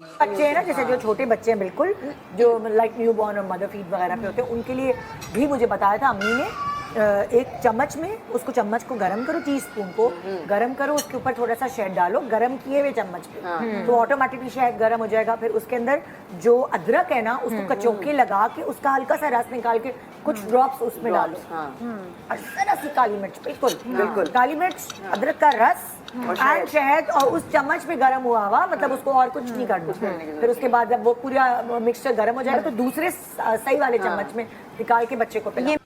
बच्चे हैं ना, जैसे जो छोटे बच्चे हैं बिल्कुल, जो लाइक न्यू बॉर्न और मदर फीड वगैरह पे होते हैं, उनके लिए भी मुझे बताया था अम्मी ने, एक चम्मच में उसको, चम्मच को गरम करो, टीस्पून को गरम करो, उसके ऊपर थोड़ा सा शहद डालो गरम किए हुए चम्मच पे, तो ऑटोमेटिकली शहद गरम हो जाएगा। फिर उसके अंदर जो अदरक है ना, उसको कचौके लगा के उसका हल्का सा रस निकाल के कुछ ड्रॉप्स उसमें डालो, और जरा सी काली मिर्च, बिल्कुल बिल्कुल काली मिर्च, अदरक का रस एंड शहद, और उस चम्मच पे गरम हुआ हुआ, मतलब उसको और कुछ नहीं करना। फिर उसके बाद जब वो पूरा मिक्सचर गरम हो जाएगा तो दूसरे सही वाले चम्मच में निकाल के बच्चे को पिलाओ।